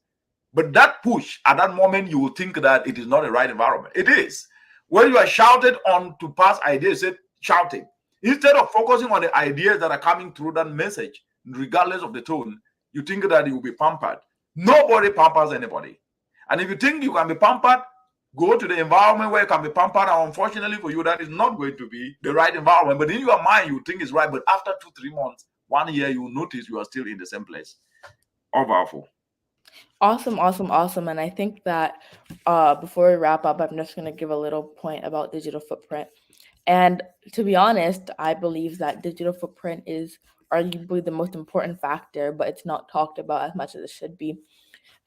But that push at that moment, you will think that it is not the right environment. It is. When you are shouted on to pass ideas, say shouting, instead of focusing on the ideas that are coming through that message, regardless of the tone, you think that you will be pampered. Nobody pampers anybody. And if you think you can be pampered, go to the environment where you can be pampered. And unfortunately for you, that is not going to be the right environment. But in your mind, you think it's right. But after 2-3 months, 1 year, you will notice you are still in the same place. All powerful. Awesome, awesome, awesome. And I think that before we wrap up, I'm just going to give a little point about digital footprint. And to be honest, I believe that digital footprint is arguably the most important factor, but it's not talked about as much as it should be.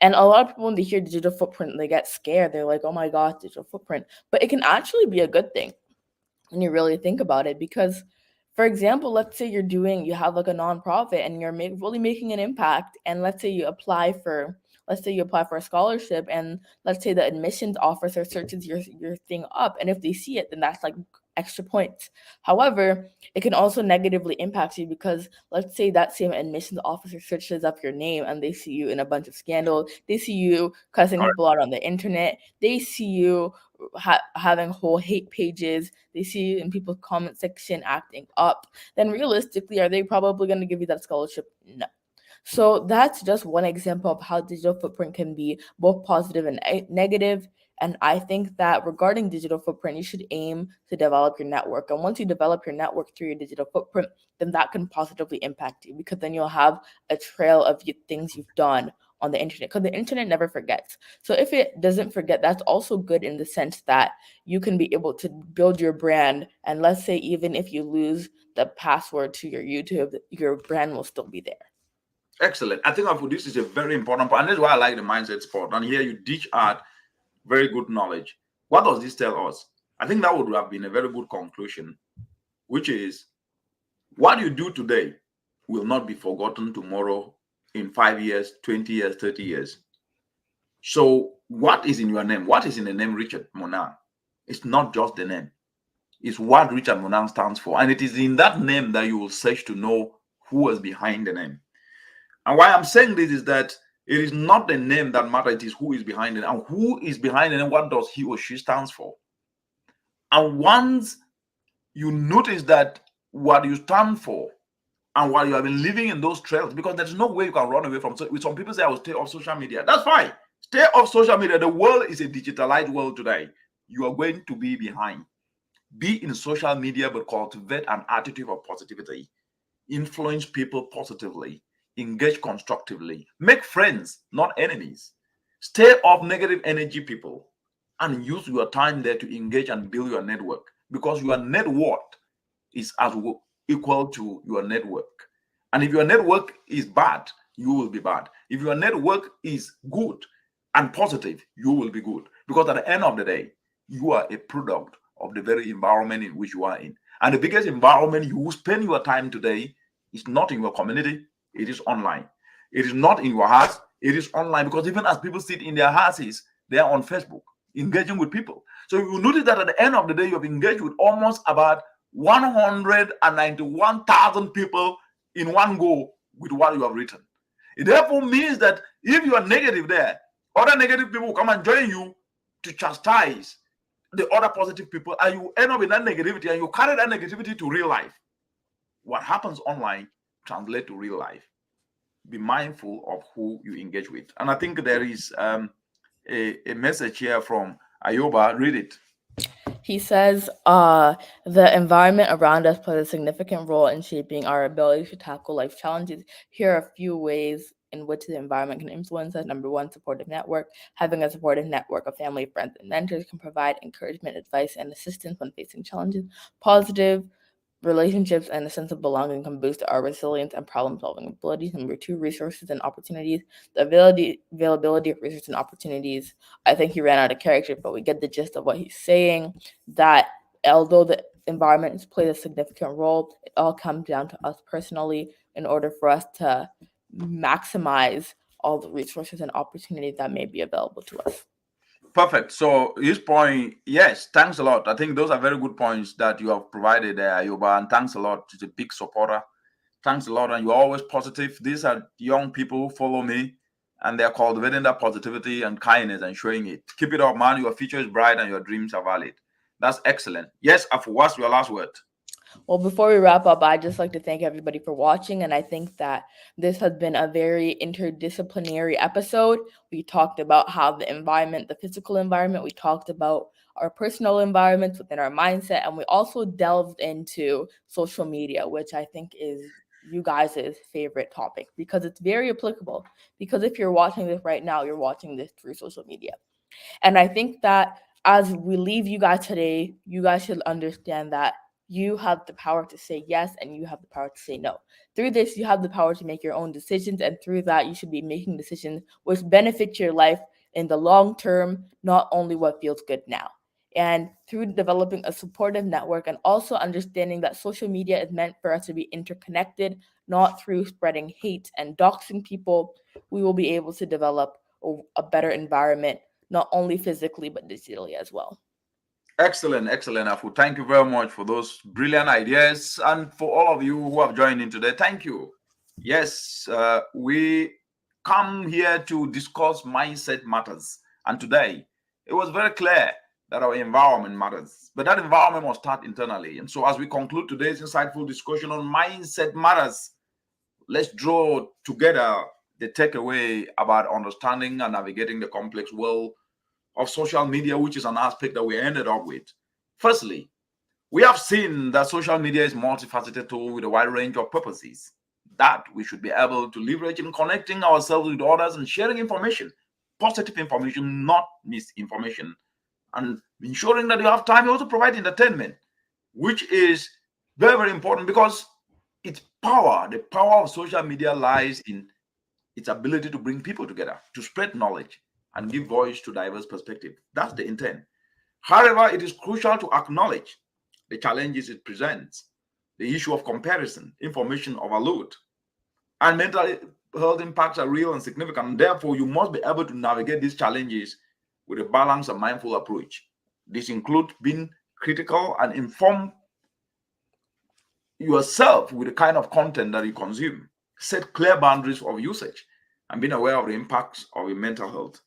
And a lot of people, when they hear digital footprint, they get scared. They're like, oh my gosh, digital footprint. But it can actually be a good thing when you really think about it. Because, for example, let's say you have like a nonprofit and you're really making an impact. And let's say you apply for a scholarship, and let's say the admissions officer searches your thing up. And if they see it, then that's like extra points. However, it can also negatively impact you, because let's say that same admissions officer searches up your name and they see you in a bunch of scandals. They see you cussing people out on the internet. They see you having whole hate pages. They see you in people's comment section acting up. Then realistically, are they probably going to give you that scholarship? No. So that's just one example of how digital footprint can be both positive and negative. And I think that regarding digital footprint, you should aim to develop your network. And once you develop your network through your digital footprint, then that can positively impact you, because then you'll have a trail of things you've done on the internet, because the internet never forgets. So if it doesn't forget, that's also good in the sense that you can be able to build your brand. And let's say even if you lose the password to your YouTube, your brand will still be there. Excellent. I think this is a very important point. And that's why I like the mindset sport. And here you dish out very good knowledge. What does this tell us? I think that would have been a very good conclusion, which is what you do today will not be forgotten tomorrow, in 5 years, 20 years, 30 years. So what is in your name? What is in the name Richard Monan? It's not just the name. It's what Richard Monan stands for. And it is in that name that you will search to know who was behind the name. And why I'm saying this is that it is not the name that matters, it is who is behind it. And who is behind it and what does he or she stands for. And once you notice that what you stand for and what you have been living in those trails, because there's no way you can run away from. So some people say, I will stay off social media. That's fine. Stay off social media. The world is a digitalized world today. You are going to be behind. Be in social media, but cultivate an attitude of positivity. Influence people positively. Engage constructively. Make friends, not enemies. Stay off negative energy people and use your time there to engage and build your network, because your net worth is as equal to your network. And if your network is bad, you will be bad. If your network is good and positive, you will be good. Because at the end of the day, you are a product of the very environment in which you are in. And the biggest environment you will spend your time today is not in your community. It is online. It is not in your house. It is online, because even as people sit in their houses, they are on Facebook, engaging with people. So you notice that at the end of the day, you have engaged with almost about 191,000 people in one go with what you have written. It therefore means that if you are negative there, other negative people will come and join you to chastise the other positive people, and you end up in that negativity, and you carry that negativity to real life. What happens online translate to real life. Be mindful of who you engage with. And I think there is a message here from Ayoba. Read it. He says, the environment around us plays a significant role in shaping our ability to tackle life challenges. Here are a few ways in which the environment can influence us. Number one, supportive network. Having a supportive network of family, friends, and mentors can provide encouragement, advice, and assistance when facing challenges. Positive relationships and a sense of belonging can boost our resilience and problem-solving abilities. Number two, resources and opportunities. The availability of resources and opportunities. I think he ran out of character, but we get the gist of what he's saying, that although the environment has played a significant role, it all comes down to us personally in order for us to maximize all the resources and opportunities that may be available to us. Perfect. So his point, yes, thanks a lot. I think those are very good points that you have provided there, Ayoba, and thanks a lot. He's a big supporter. Thanks a lot, and you're always positive. These are young people who follow me, and they're cultivating that positivity and kindness and showing it. Keep it up, man. Your future is bright and your dreams are valid. That's excellent. Yes, Afu, what's your last word? Well, before we wrap up, I'd just like to thank everybody for watching. And I think that this has been a very interdisciplinary episode. We talked about how the environment, the physical environment, we talked about our personal environments within our mindset. And we also delved into social media, which I think is you guys' favorite topic because it's very applicable. Because if you're watching this right now, you're watching this through social media. And I think that as we leave you guys today, you guys should understand that you have the power to say yes and you have the power to say no. Through this, you have the power to make your own decisions, and through that, you should be making decisions which benefit your life in the long term, not only what feels good now. And through developing a supportive network and also understanding that social media is meant for us to be interconnected, not through spreading hate and doxing people, we will be able to develop a better environment, not only physically, but digitally as well. Excellent, excellent, Afu. Thank you very much for those brilliant ideas. And for all of you who have joined in today, thank you. Yes, we come here to discuss mindset matters. And today, it was very clear that our environment matters. But that environment must start internally. And so as we conclude today's insightful discussion on mindset matters, let's draw together the takeaway about understanding and navigating the complex world of social media, which is an aspect that we ended up with. Firstly, we have seen that social media is a multifaceted tool with a wide range of purposes that we should be able to leverage in connecting ourselves with others and sharing information, positive information, not misinformation, and ensuring that you have time. You also provide entertainment, which is very, very important because its power, the power of social media lies in its ability to bring people together, to spread knowledge, and give voice to diverse perspectives. That's the intent. However, it is crucial to acknowledge the challenges it presents, the issue of comparison, information overload, and mental health impacts are real and significant. Therefore, you must be able to navigate these challenges with a balanced and mindful approach. This includes being critical and informed yourself with the kind of content that you consume, set clear boundaries of usage, and being aware of the impacts of your mental health.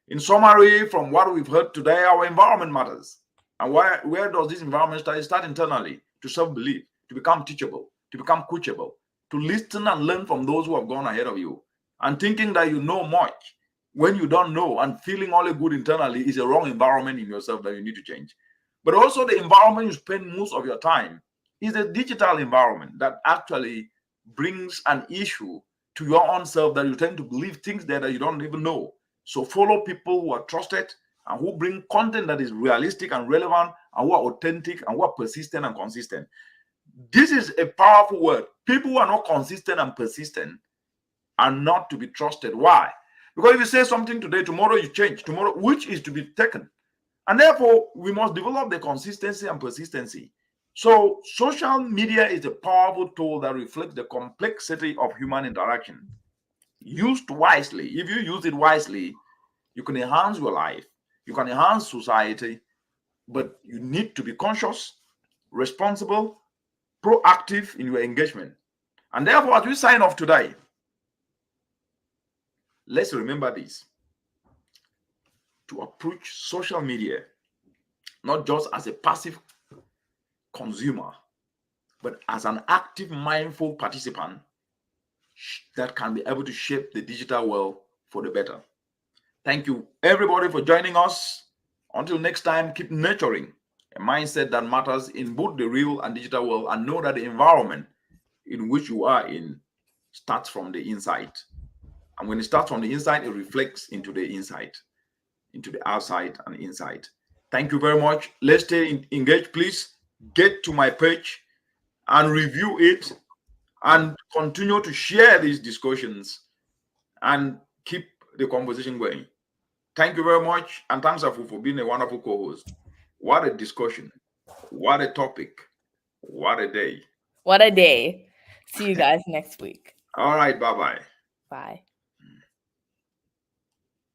In summary, from what we've heard today, our environment matters. And where does this environment start? It starts internally, to self-believe, to become teachable, to become coachable, to listen and learn from those who have gone ahead of you. And thinking that you know much when you don't know and feeling only good internally is a wrong environment in yourself that you need to change. But also the environment you spend most of your time is a digital environment that actually brings an issue to your own self that you tend to believe things there that you don't even know. So follow people who are trusted and who bring content that is realistic and relevant and who are authentic and who are persistent and consistent. This is a powerful word. People who are not consistent and persistent are not to be trusted. Why? Because if you say something today, tomorrow you change, tomorrow, which is to be taken. And therefore, we must develop the consistency and persistency. So social media is a powerful tool that reflects the complexity of human interaction. Used wisely, if you use it wisely, you can enhance your life, you can enhance society, but you need to be conscious, responsible, proactive in your engagement. And therefore, as we sign off today, let's remember this: to approach social media not just as a passive consumer, but as an active, mindful participant that can be able to shape the digital world for the better. Thank you, everybody, for joining us. Until next time, keep nurturing a mindset that matters in both the real and digital world, and know that the environment in which you are in starts from the inside. And when it starts from the inside, it reflects into the inside, into the outside and inside. Thank you very much. Let's stay engaged. Please get to my page and review it and continue to share these discussions and keep the conversation going. Thank you very much. And thanks, Afu, for being a wonderful co-host. What a discussion. What a topic. What a day. What a day. See you guys next week. All right. Bye-bye. Bye.